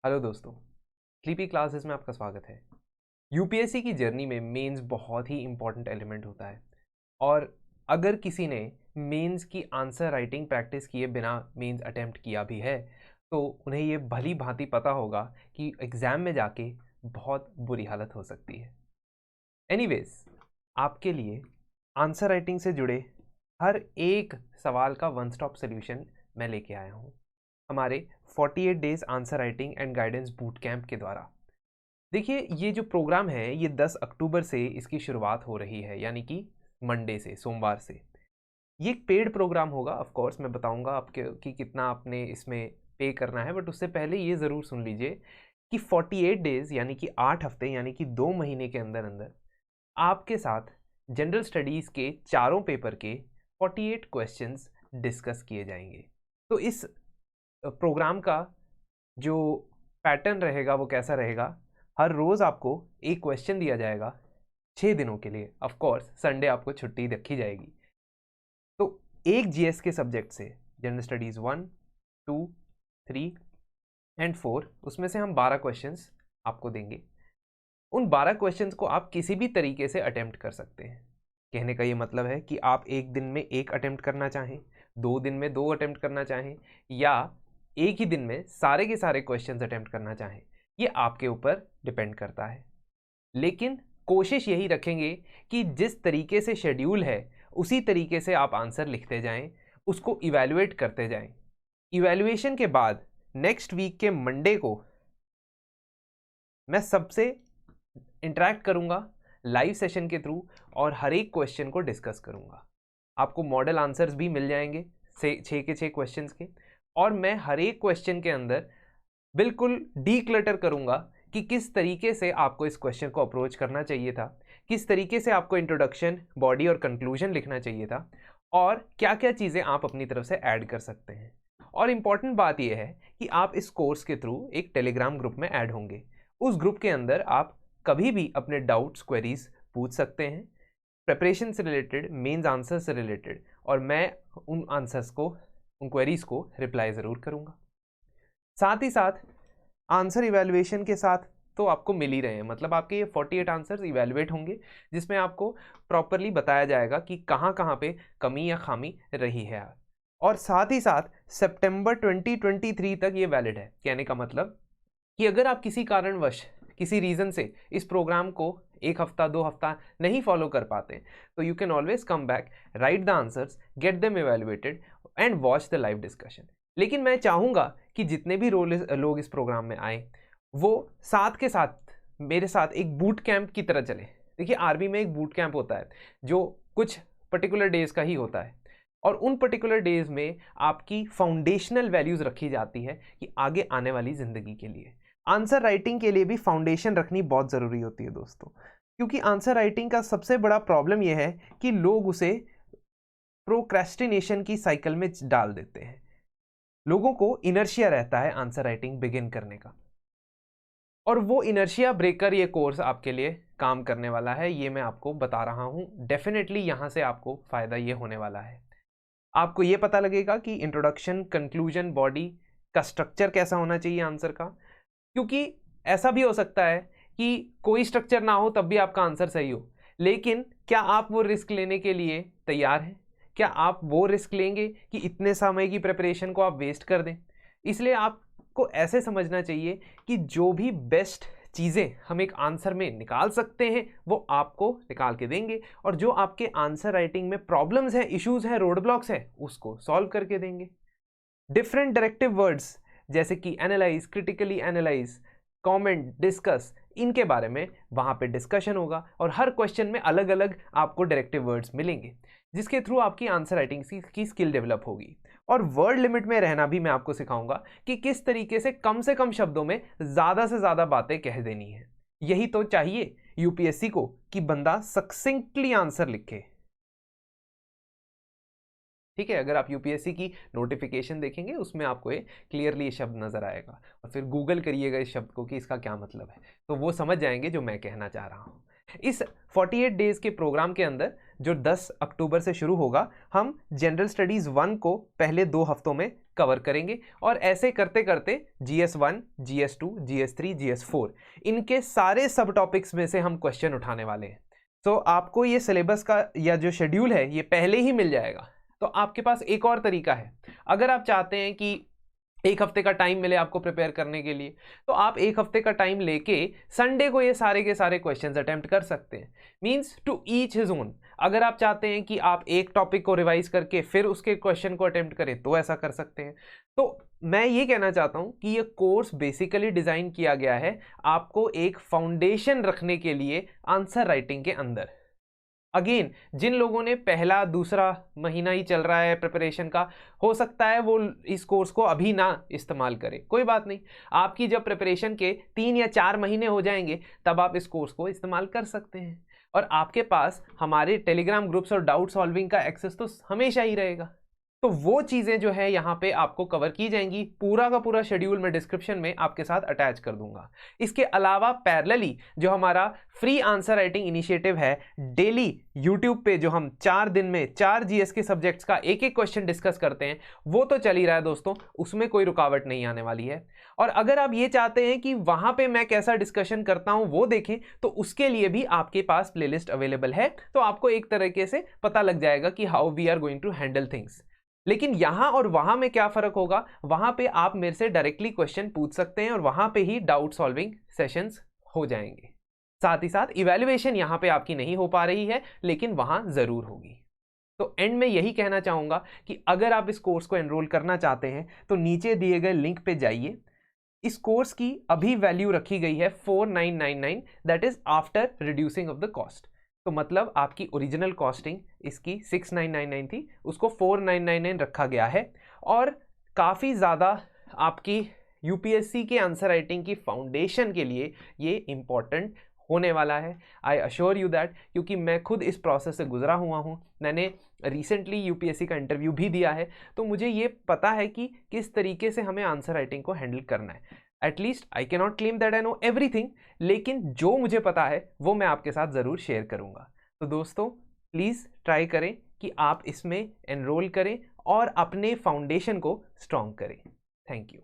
Hello दोस्तों, sleepy classes में आपका स्वागत है। यूपीएससी की जर्नी में मेंस बहुत ही इंपॉर्टेंट एलिमेंट होता है और अगर किसी ने मेंस की आंसर राइटिंग प्रैक्टिस किए बिना मेंस अटेम्प्ट किया भी है तो उन्हें ये भली भांति पता होगा कि एग्ज़ाम में जाके बहुत बुरी हालत हो सकती है। एनीवेज, आपके लिए आंसर राइटिंग से जुड़े हर एक सवाल का वन स्टॉप सोल्यूशन मैं लेके आया हूँ हमारे 48 days answer writing and guidance boot camp के द्वारा। देखिए, ये जो प्रोग्राम है ये 10 अक्टूबर से इसकी शुरुआत हो रही है, यानी कि मंडे से, सोमवार से। ये एक पेड प्रोग्राम होगा। ऑफ कोर्स मैं बताऊंगा आपके कि कितना आपने इसमें पे करना है, बट उससे पहले ये ज़रूर सुन लीजिए कि 48 डेज यानी कि 8 हफ्ते यानी कि 2 महीने के अंदर अंदर आपके साथ जनरल स्टडीज़ के चारों पेपर के 48 क्वेश्चंस डिस्कस किए जाएंगे। तो इस प्रोग्राम का जो पैटर्न रहेगा वो कैसा रहेगा, हर रोज़ आपको एक क्वेश्चन दिया जाएगा 6 दिनों के लिए। ऑफ कोर्स संडे आपको छुट्टी रखी जाएगी। तो एक जीएस के सब्जेक्ट से जनरल स्टडीज़ 1, 2, 3 एंड 4, उसमें से हम 12 क्वेश्चंस आपको देंगे। उन 12 क्वेश्चंस को आप किसी भी तरीके से अटेम्प्ट कर सकते हैं। कहने का ये मतलब है कि आप एक दिन में एक अटेम्प्ट करना चाहें, 2 दिन में 2 अटेम्प्ट करना चाहें, या एक ही दिन में सारे के सारे क्वेश्चंस अटेम्प्ट करना चाहें, ये आपके ऊपर डिपेंड करता है। लेकिन कोशिश यही रखेंगे कि जिस तरीके से शेड्यूल है उसी तरीके से आप आंसर लिखते जाएं, उसको इवैल्यूएट करते जाएं। इवैल्यूएशन के बाद नेक्स्ट वीक के मंडे को मैं सबसे इंटरेक्ट करूंगा लाइव सेशन के थ्रू और हर एक क्वेश्चन को डिस्कस करूंगा। आपको मॉडल आंसर्स भी मिल जाएंगे 6 के 6 क्वेश्चंस के, और मैं हर एक क्वेश्चन के अंदर बिल्कुल डीक्लटर करूंगा कि किस तरीके से आपको इस क्वेश्चन को अप्रोच करना चाहिए था, किस तरीके से आपको इंट्रोडक्शन, बॉडी और कंक्लूजन लिखना चाहिए था, और क्या क्या चीज़ें आप अपनी तरफ से ऐड कर सकते हैं। और इम्पॉर्टेंट बात यह है कि आप इस कोर्स के थ्रू एक टेलीग्राम ग्रुप में ऐड होंगे। उस ग्रुप के अंदर आप कभी भी अपने डाउट्स, क्वेरीज पूछ सकते हैं, प्रिपरेशन से रिलेटेड, मेंस आंसर से रिलेटेड, और मैं उन आंसर्स को, उन क्वेरीज को रिप्लाई ज़रूर करूँगा। साथ ही साथ आंसर इवैल्यूएशन के साथ तो आपको मिल ही रहे हैं, मतलब आपके ये 48 आंसर्स इवैल्यूएट होंगे जिसमें आपको प्रॉपरली बताया जाएगा कि कहाँ कहाँ पे कमी या खामी रही है। और साथ ही साथ सितंबर 2023 तक ये वैलिड है। कहने का मतलब कि अगर आप किसी कारणवश, किसी रीज़न से इस प्रोग्राम को 1 हफ्ता 2 हफ्ता नहीं फॉलो कर पाते तो you can always come back, right the answers, get them evaluated and watch the live discussion. लेकिन मैं चाहूँगा कि जितने भी लोग इस प्रोग्राम में आए वो साथ के साथ मेरे साथ एक बूट कैंप की तरह चले। देखिए, आर्मी में एक बूट कैंप होता है जो कुछ पर्टिकुलर डेज का ही होता है, और उन पर्टिकुलर डेज में आपकी फाउंडेशनल वैल्यूज़ रखी जाती है कि आगे आने वाली ज़िंदगी के लिए। आंसर राइटिंग के लिए भी फाउंडेशन रखनी बहुत ज़रूरी होती है दोस्तों, क्योंकि आंसर राइटिंग का सबसे बड़ा प्रॉब्लम यह है कि लोग उसे प्रोक्रेस्टिनेशन की साइकिल में डाल देते हैं। लोगों को इनर्शिया रहता है आंसर राइटिंग बिगिन करने का, और वो इनर्शिया ब्रेकर ये कोर्स आपके लिए काम करने वाला है। ये मैं आपको बता रहा हूँ, डेफिनेटली यहाँ से आपको फ़ायदा ये होने वाला है। आपको ये पता लगेगा कि इंट्रोडक्शन, कंक्लूजन, बॉडी का स्ट्रक्चर कैसा होना चाहिए आंसर का, क्योंकि ऐसा भी हो सकता है कि कोई स्ट्रक्चर ना हो तब भी आपका आंसर सही हो। लेकिन क्या आप वो रिस्क लेने के लिए तैयार हैं? क्या आप वो रिस्क लेंगे कि इतने समय की प्रिपरेशन को आप वेस्ट कर दें? इसलिए आपको ऐसे समझना चाहिए कि जो भी बेस्ट चीज़ें हम एक आंसर में निकाल सकते हैं वो आपको निकाल के देंगे, और जो आपके आंसर राइटिंग में प्रॉब्लम्स हैं, इश्यूज़ हैं, रोड ब्लॉक्स हैं, उसको सॉल्व करके देंगे। डिफरेंट डायरेक्टिव वर्ड्स जैसे कि analyse, critically analyse, comment, discuss, इनके बारे में वहाँ पे डिस्कशन होगा, और हर क्वेश्चन में अलग अलग आपको डायरेक्टिव वर्ड्स मिलेंगे जिसके थ्रू आपकी आंसर राइटिंग की स्किल डेवलप होगी। और वर्ड लिमिट में रहना भी मैं आपको सिखाऊंगा कि किस तरीके से कम शब्दों में ज़्यादा से ज़्यादा बातें कह देनी है। यही तो चाहिए यूपीएससी को कि बंदा सक्सिंक्टली आंसर लिखे। ठीक है, अगर आप यूपीएससी की नोटिफिकेशन देखेंगे उसमें आपको ये क्लियरली ये शब्द नज़र आएगा, और फिर गूगल करिएगा इस शब्द को कि इसका क्या मतलब है, तो वो समझ जाएंगे जो मैं कहना चाह रहा हूँ। इस 48 डेज़ के प्रोग्राम के अंदर जो 10 अक्टूबर से शुरू होगा, हम जनरल स्टडीज़ 1 को पहले 2 हफ्तों में कवर करेंगे और ऐसे करते करते GS1, GS2, GS3, GS4 इनके सारे सब टॉपिक्स में से हम क्वेश्चन उठाने वाले हैं। तो आपको ये सिलेबस का या जो शेड्यूल है ये पहले ही मिल जाएगा। तो आपके पास एक और तरीका है, अगर आप चाहते हैं कि एक हफ्ते का टाइम मिले आपको प्रिपेयर करने के लिए, तो आप एक हफ्ते का टाइम लेके संडे को ये सारे के सारे क्वेश्चंस अटेम्प्ट कर सकते हैं। Means to each his own. अगर आप चाहते हैं कि आप एक टॉपिक को रिवाइज करके फिर उसके क्वेश्चन को अटेम्प्ट करें तो ऐसा कर सकते हैं। तो मैं ये कहना चाहता हूं कि ये कोर्स बेसिकली डिजाइन किया गया है आपको एक फाउंडेशन रखने के लिए आंसर राइटिंग के अंदर। अगेन, जिन लोगों ने पहला दूसरा महीना ही चल रहा है प्रिपरेशन का, हो सकता है वो इस कोर्स को अभी ना इस्तेमाल करें, कोई बात नहीं। आपकी जब प्रिपरेशन के 3 या 4 महीने हो जाएंगे तब आप इस कोर्स को इस्तेमाल कर सकते हैं और आपके पास हमारे टेलीग्राम ग्रुप्स और डाउट सॉल्विंग का एक्सेस तो हमेशा ही रहेगा। तो वो चीज़ें जो है यहाँ पे आपको कवर की जाएंगी। पूरा का पूरा शेड्यूल मैं डिस्क्रिप्शन में आपके साथ अटैच कर दूंगा। इसके अलावा पैरेलली जो हमारा फ्री आंसर राइटिंग इनिशिएटिव है, डेली यूट्यूब पे जो हम 4 दिन में 4 जीएस के सब्जेक्ट्स का एक एक क्वेश्चन डिस्कस करते हैं, वो तो चल ही रहा है दोस्तों, उसमें कोई रुकावट नहीं आने वाली है। और अगर आप ये चाहते हैं कि वहाँ पे मैं कैसा डिस्कशन करता हूँ वो देखें, तो उसके लिए भी आपके पास प्लेलिस्ट अवेलेबल है। तो आपको एक तरीके से पता लग जाएगा कि how we are going to handle things. लेकिन यहां और वहां में क्या फर्क होगा, वहां पे आप मेरे से डायरेक्टली क्वेश्चन पूछ सकते हैं और वहां पे ही डाउट सॉल्विंग सेशंस हो जाएंगे। साथ ही साथ इवैल्यूएशन यहां पे आपकी नहीं हो पा रही है, लेकिन वहां जरूर होगी। तो एंड में यही कहना चाहूंगा कि अगर आप इस कोर्स को एनरोल करना चाहते हैं तो नीचे दिए गए लिंक पे जाइए। इस कोर्स की अभी वैल्यू रखी गई है 4999, that is after reducing of the cost. तो मतलब आपकी ओरिजिनल कॉस्टिंग इसकी 6999 थी, उसको 4999 रखा गया है। और काफ़ी ज़्यादा आपकी यूपीएससी के आंसर राइटिंग की फाउंडेशन के लिए ये इम्पॉर्टेंट होने वाला है। आई अश्योर यू दैट, क्योंकि मैं खुद इस प्रोसेस से गुजरा हुआ हूँ। मैंने रिसेंटली यूपीएससी का इंटरव्यू भी दिया है, तो मुझे ये पता है कि किस तरीके से हमें आंसर राइटिंग को हैंडल करना है। At least I can not claim that I know everything, लेकिन जो मुझे पता है वो मैं आपके साथ ज़रूर शेयर करूँगा। तो दोस्तों प्लीज़ ट्राई करें कि आप इसमें एनरोल करें और अपने फाउंडेशन को स्ट्रॉन्ग करें। Thank you.